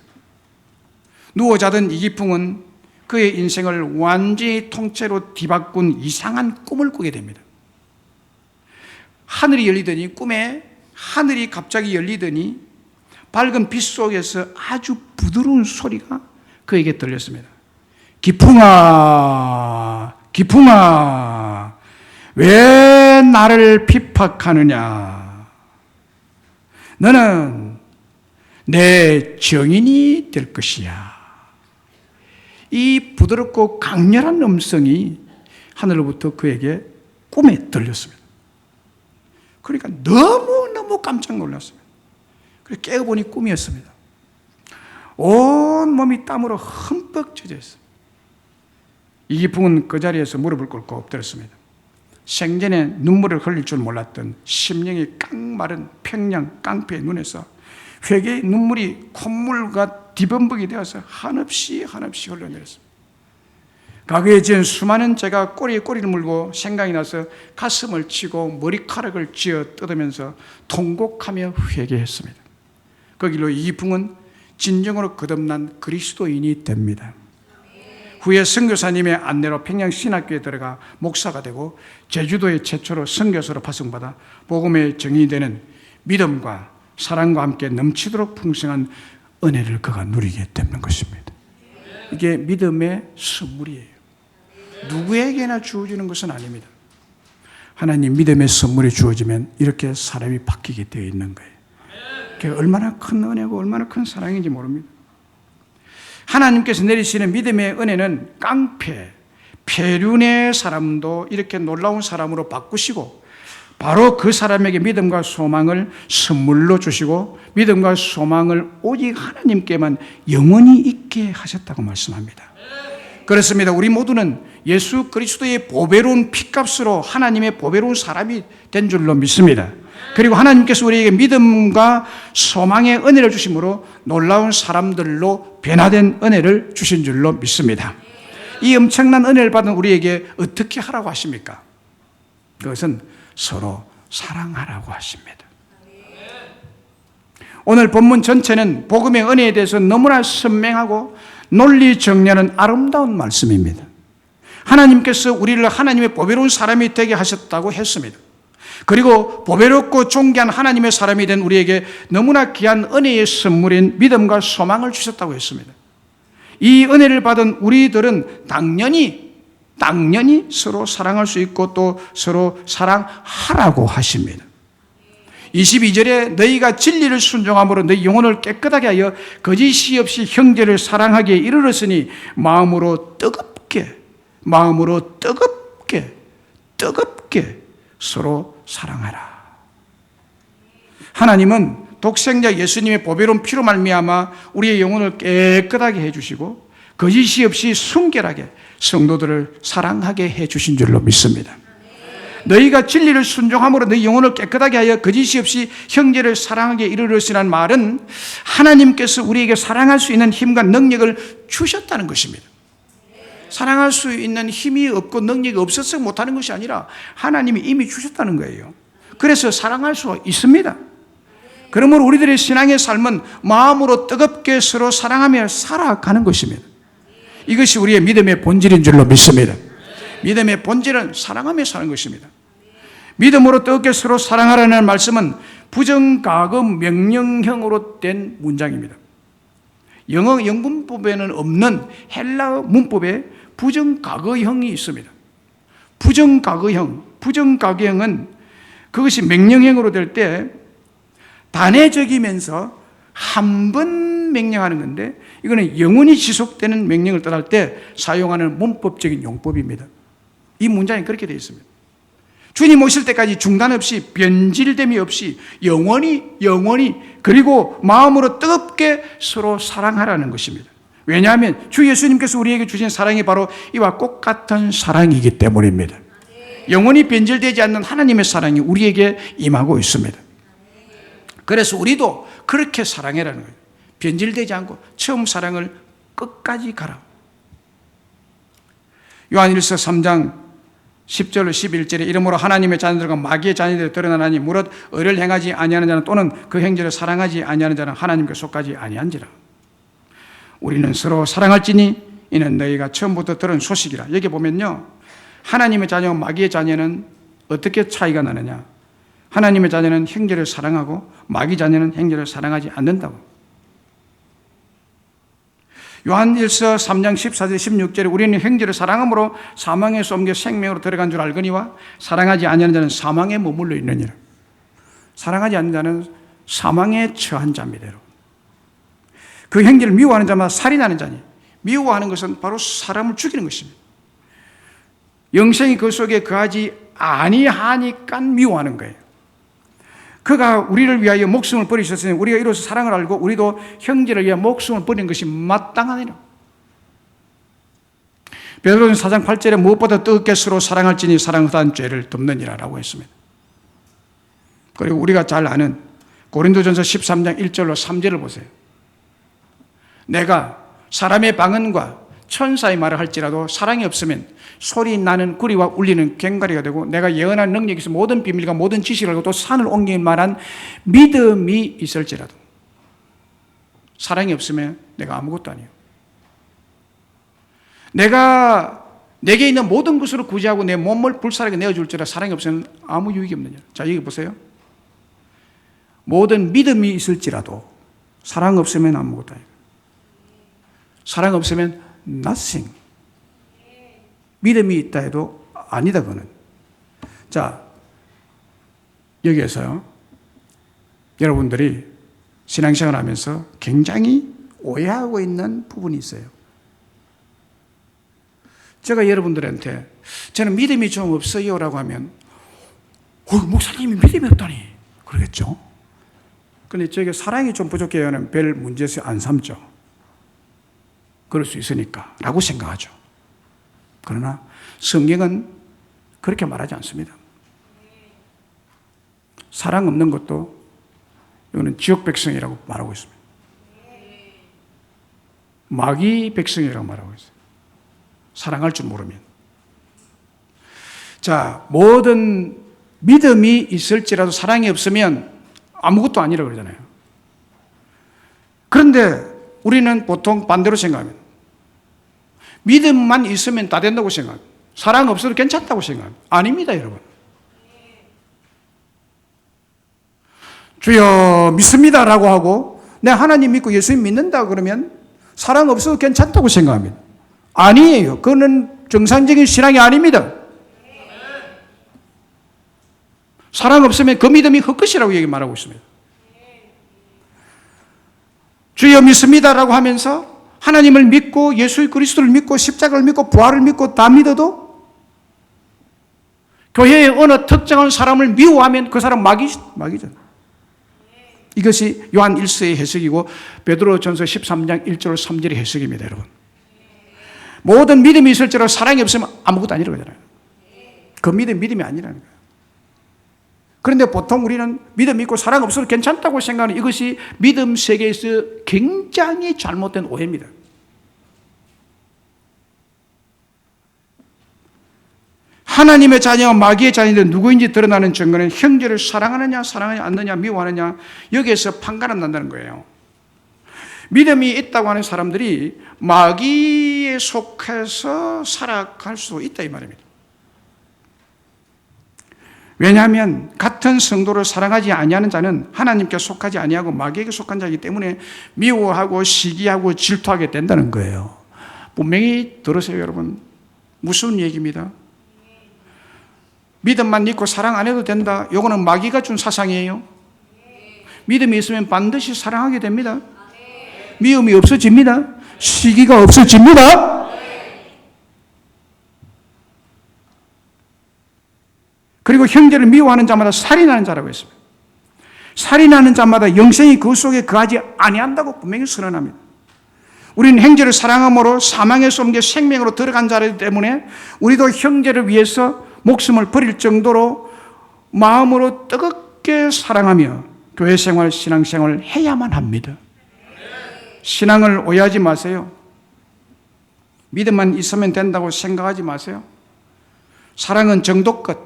A: 누워 자던 이기풍은 그의 인생을 완전히 통째로 뒤바꾼 이상한 꿈을 꾸게 됩니다. 하늘이 열리더니 꿈에 하늘이 갑자기 열리더니 밝은 빛 속에서 아주 부드러운 소리가 그에게 들렸습니다. 기풍아, 기풍아, 왜 나를 핍박하느냐? 너는 내 증인이 될 것이야. 이 부드럽고 강렬한 음성이 하늘로부터 그에게 꿈에 들렸습니다. 그러니까 너무너무 깜짝 놀랐습니다. 그래서 깨어보니 꿈이었습니다. 온 몸이 땀으로 흠뻑 젖어 있습니다. 이기풍은 그 자리에서 무릎을 꿇고 엎드렸습니다. 생전에 눈물을 흘릴 줄 몰랐던 심령이 깡마른 평양 깡패의 눈에서 회개의 눈물이 콧물과 뒤범벅이 되어서 한없이 흘러내렸습니다. 과거에 지은 수많은 죄가 꼬리에 꼬리를 물고 생각이 나서 가슴을 치고 머리카락을 쥐어 뜯으면서 통곡하며 회개했습니다. 그 길로 이기풍은 진정으로 거듭난 그리스도인이 됩니다. 후에 선교사님의 안내로 평양신학교에 들어가 목사가 되고 제주도의 최초로 선교사로 파송받아 복음의 정인이 되는 믿음과 사랑과 함께 넘치도록 풍성한 은혜를 그가 누리게 되는 것입니다. 이게 믿음의 선물이에요. 누구에게나 주어지는 것은 아닙니다. 하나님 믿음의 선물이 주어지면 이렇게 사람이 바뀌게 되어 있는 거예요. 그게 얼마나 큰 은혜고 얼마나 큰 사랑인지 모릅니다. 하나님께서 내리시는 믿음의 은혜는 깡패, 폐륜의 사람도 이렇게 놀라운 사람으로 바꾸시고 바로 그 사람에게 믿음과 소망을 선물로 주시고 믿음과 소망을 오직 하나님께만 영원히 있게 하셨다고 말씀합니다. 그렇습니다. 우리 모두는 예수 그리스도의 보배로운 피값으로 하나님의 보배로운 사람이 된 줄로 믿습니다. 그리고 하나님께서 우리에게 믿음과 소망의 은혜를 주심으로 놀라운 사람들로 변화된 은혜를 주신 줄로 믿습니다. 이 엄청난 은혜를 받은 우리에게 어떻게 하라고 하십니까? 그것은 서로 사랑하라고 하십니다. 오늘 본문 전체는 복음의 은혜에 대해서 너무나 선명하고 논리 정리하는 아름다운 말씀입니다. 하나님께서 우리를 하나님의 보배로운 사람이 되게 하셨다고 했습니다. 그리고 보배롭고 존귀한 하나님의 사람이 된 우리에게 너무나 귀한 은혜의 선물인 믿음과 소망을 주셨다고 했습니다. 이 은혜를 받은 우리들은 당연히 서로 사랑할 수 있고 또 서로 사랑하라고 하십니다. 22절에 너희가 진리를 순종함으로 너희 영혼을 깨끗하게 하여 거짓이 없이 형제를 사랑하기에 이르렀으니 마음으로 뜨겁게 서로 사랑하라. 하나님은 독생자 예수님의 보배로운 피로 말미암아 우리의 영혼을 깨끗하게 해주시고 거짓이 없이 순결하게 성도들을 사랑하게 해 주신 줄로 믿습니다. 너희가 진리를 순종함으로 너희 영혼을 깨끗하게 하여 거짓이 없이 형제를 사랑하게 이르렀으라는 말은 하나님께서 우리에게 사랑할 수 있는 힘과 능력을 주셨다는 것입니다. 사랑할 수 있는 힘이 없고 능력이 없어서 못하는 것이 아니라 하나님이 이미 주셨다는 거예요. 그래서 사랑할 수 있습니다. 그러므로 우리들의 신앙의 삶은 마음으로 뜨겁게 서로 사랑하며 살아가는 것입니다. 이것이 우리의 믿음의 본질인 줄로 믿습니다. 믿음의 본질은 사랑하며 사는 것입니다. 믿음으로 뜨겁게 서로 사랑하라는 말씀은 부정가금 명령형으로 된 문장입니다. 영어 영문법에는 없는 헬라어 문법에 부정가거형이 있습니다. 부정가거형은 그것이 명령형으로 될 때 단회적이면서 한 번 명령하는 건데, 이거는 영원히 지속되는 명령을 뜻할 때 사용하는 문법적인 용법입니다. 이 문장이 그렇게 되어 있습니다. 주님 오실 때까지 중단 없이 변질됨이 없이 영원히 그리고 마음으로 뜨겁게 서로 사랑하라는 것입니다. 왜냐하면 주 예수님께서 우리에게 주신 사랑이 바로 이와 똑같은 사랑이기 때문입니다. 영원히 변질되지 않는 하나님의 사랑이 우리에게 임하고 있습니다. 그래서 우리도 그렇게 사랑해라는 거예요. 변질되지 않고 처음 사랑을 끝까지 가라. 요한일서 3장 10절 11절에 이러므로 하나님의 자녀들과 마귀의 자녀들이 드러나나니 무릇 의를 행하지 아니하는 자는 또는 그 행제를 사랑하지 아니하는 자는 하나님께 속하지 아니한지라. 우리는 서로 사랑할지니 이는 너희가 처음부터 들은 소식이라. 여기 보면요, 하나님의 자녀와 마귀의 자녀는 어떻게 차이가 나느냐. 하나님의 자녀는 형제를 사랑하고 마귀 자녀는 형제를 사랑하지 않는다고. 요한일서 3장 14절 16절에 우리는 형제를 사랑함으로 사망에서 옮겨 생명으로 들어간 줄 알거니와 사랑하지 아니하는 자는 사망에 머물러 있느니라. 사랑하지 않는 자는 사망에 처한 자입니다. 그 형제를 미워하는 자마다 살인하는 자니, 미워하는 것은 바로 사람을 죽이는 것입니다. 영생이 그 속에 거하지 아니하니까 미워하는 거예요. 그가 우리를 위하여 목숨을 버리셨으니 우리가 이로써 사랑을 알고 우리도 형제를 위하여 목숨을 버리는 것이 마땅하니라. 베드로전서 4장 8절에 무엇보다 뜨겁게 서로 사랑할지니 사랑하다는 죄를 덮느니라 라고 했습니다. 그리고 우리가 잘 아는 고린도전서 13장 1절로 3절을 보세요. 내가 사람의 방언과 천사의 말을 할지라도 사랑이 없으면 소리 나는 구리와 울리는 괭가리가 되고 내가 예언한 능력이 있어 모든 비밀과 모든 지식을 알고 또 산을 옮길 만한 믿음이 있을지라도 사랑이 없으면 내가 아무것도 아니에요. 내가 내게 있는 모든 것으로 구제하고 내 몸을 불살하게 내어줄지라 사랑이 없으면 아무 유익이 없느냐. 자, 여기 보세요. 모든 믿음이 있을지라도 사랑 없으면 아무것도 아니에요. 사랑 없으면 nothing. 믿음이 있다 해도 아니다 그는. 자, 여기에서요, 여러분들이 신앙생활 하면서 굉장히 오해하고 있는 부분이 있어요. 제가 여러분들한테 저는 믿음이 좀 없어요 라고 하면 목사님이 믿음이 없다니 그러겠죠. 그런데 저게 사랑이 좀 부족해요는 별 문제에서 안 삼죠. 그럴 수 있으니까 라고 생각하죠. 그러나 성경은 그렇게 말하지 않습니다. 사랑 없는 것도 이거는 지옥 백성이라고 말하고 있습니다. 마귀 백성이라고 말하고 있어요. 사랑할 줄 모르면. 자, 모든 믿음이 있을지라도 사랑이 없으면 아무것도 아니라고 그러잖아요. 그런데 우리는 보통 반대로 생각합니다. 믿음만 있으면 다 된다고 생각합니다. 사랑 없어도 괜찮다고 생각합니다. 아닙니다, 여러분. 주여 믿습니다라고 하고 내 하나님 믿고 예수님 믿는다 그러면 사랑 없어도 괜찮다고 생각합니다. 아니에요. 그거는 정상적인 신앙이 아닙니다. 사랑 없으면 그 믿음이 헛것이라고 얘기 말하고 있습니다. 주여 믿습니다라고 하면서 하나님을 믿고 예수 그리스도를 믿고 십자가를 믿고 부활을 믿고 다 믿어도 교회의 어느 특정한 사람을 미워하면 그 사람 마귀죠. 이것이 요한 1서의 해석이고 베드로전서 13장 1절 3절의 해석입니다, 여러분. 모든 믿음이 있을지라도 사랑이 없으면 아무것도 아니라고 하잖아요. 그 믿음이 아니라는 거예요. 그런데 보통 우리는 믿음 있고 사랑 없어도 괜찮다고 생각하는 이것이 믿음 세계에서 굉장히 잘못된 오해입니다. 하나님의 자녀와 마귀의 자녀들 누구인지 드러나는 증거는 형제를 사랑하느냐 사랑하지 않느냐 미워하느냐 여기에서 판가름 난다는 거예요. 믿음이 있다고 하는 사람들이 마귀에 속해서 살아갈 수 있다 이 말입니다. 왜냐하면 같은 성도를 사랑하지 아니하는 자는 하나님께 속하지 아니하고 마귀에게 속한 자이기 때문에 미워하고 시기하고 질투하게 된다는 거예요. 분명히 들으세요 여러분. 무슨 얘기입니다. 믿음만 있고 사랑 안 해도 된다. 이거는 마귀가 준 사상이에요. 믿음이 있으면 반드시 사랑하게 됩니다. 미움이 없어집니다. 시기가 없어집니다. 그리고 형제를 미워하는 자마다 살인하는 자라고 했습니다. 살인하는 자마다 영생이 그 속에 거하지 아니한다고 분명히 선언합니다. 우리는 형제를 사랑함으로 사망에서 옮겨 생명으로 들어간 자이기 때문에 우리도 형제를 위해서 목숨을 버릴 정도로 마음으로 뜨겁게 사랑하며 교회 생활, 신앙 생활을 해야만 합니다. 신앙을 오해하지 마세요. 믿음만 있으면 된다고 생각하지 마세요. 사랑은 정도껏,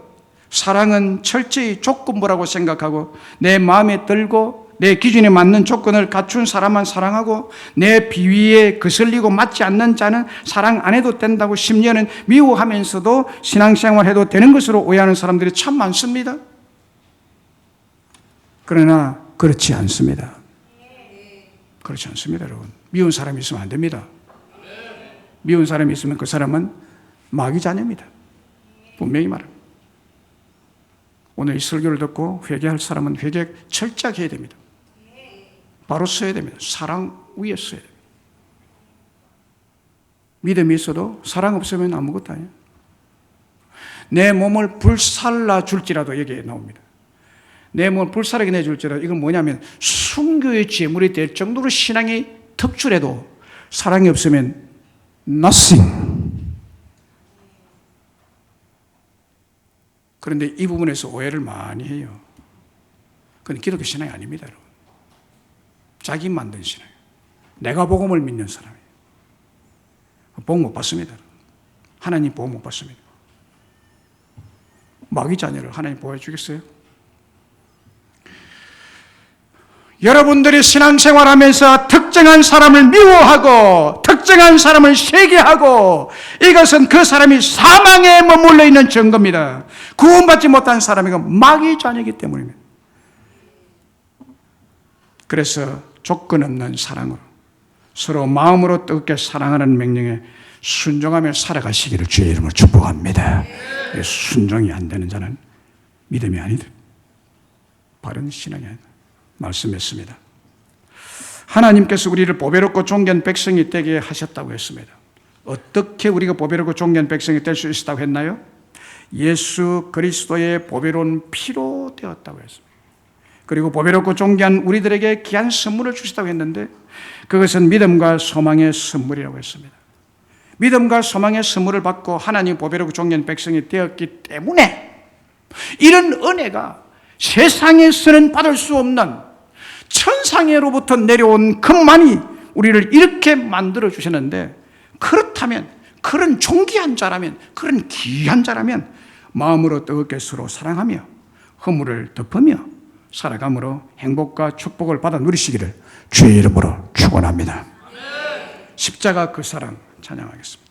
A: 사랑은 철저히 조건부라고 생각하고 내 마음에 들고 내 기준에 맞는 조건을 갖춘 사람만 사랑하고 내 비위에 거슬리고 맞지 않는 자는 사랑 안 해도 된다고 심지어는 미워하면서도 신앙생활 해도 되는 것으로 오해하는 사람들이 참 많습니다. 그러나 그렇지 않습니다. 그렇지 않습니다, 여러분. 미운 사람이 있으면 안 됩니다. 미운 사람이 있으면 그 사람은 마귀 자녀입니다. 분명히 말합니다. 오늘 이 설교를 듣고 회개할 사람은 회개 철저하게 해야 됩니다. 바로 써야 됩니다. 사랑 위에 써야 됩니다. 믿음이 있어도 사랑 없으면 아무것도 아니에요. 내 몸을 불살라 줄지라도 여기에 나옵니다. 내 몸을 불살하게 내줄지라도 이건 뭐냐면 순교의 제물이 될 정도로 신앙이 특출해도 사랑이 없으면 nothing. 그런데 이 부분에서 오해를 많이 해요. 그건 기독교 신앙이 아닙니다, 여러분. 자기 만든 신앙이에요. 내가 복음을 믿는 사람이에요. 복 못 받습니다. 하나님 복 못 받습니다. 마귀 자녀를 하나님 보호해 주겠어요? 여러분들이 신앙생활하면서 특정한 사람을 미워하고 특정한 사람을 세게하고 이것은 그 사람이 사망에 머물러 있는 증거입니다. 구원받지 못한 사람이고 마귀 자녀이기 때문입니다. 그래서 조건 없는 사랑으로 서로 마음으로 뜨겁게 사랑하는 명령에 순종하며 살아가시기를 주의 이름으로 축복합니다. 순종이 안 되는 자는 믿음이 아니다. 바른 신앙이 아니다. 말씀했습니다. 하나님께서 우리를 보배롭고 존귀한 백성이 되게 하셨다고 했습니다. 어떻게 우리가 보배롭고 존귀한 백성이 될 수 있었다고 했나요? 예수 그리스도의 보배로운 피로 되었다고 했습니다. 그리고 보배롭고 존귀한 우리들에게 귀한 선물을 주셨다고 했는데 그것은 믿음과 소망의 선물이라고 했습니다. 믿음과 소망의 선물을 받고 하나님 보배롭고 존귀한 백성이 되었기 때문에 이런 은혜가 세상에서는 받을 수 없는 천상에로부터 내려온 것만이 우리를 이렇게 만들어 주셨는데 그렇다면 그런 존귀한 자라면 그런 귀한 자라면 마음으로 뜨겁게 서로 사랑하며 허물을 덮으며 살아감으로 행복과 축복을 받아 누리시기를 주의 이름으로 축원합니다. 십자가 그 사랑 찬양하겠습니다.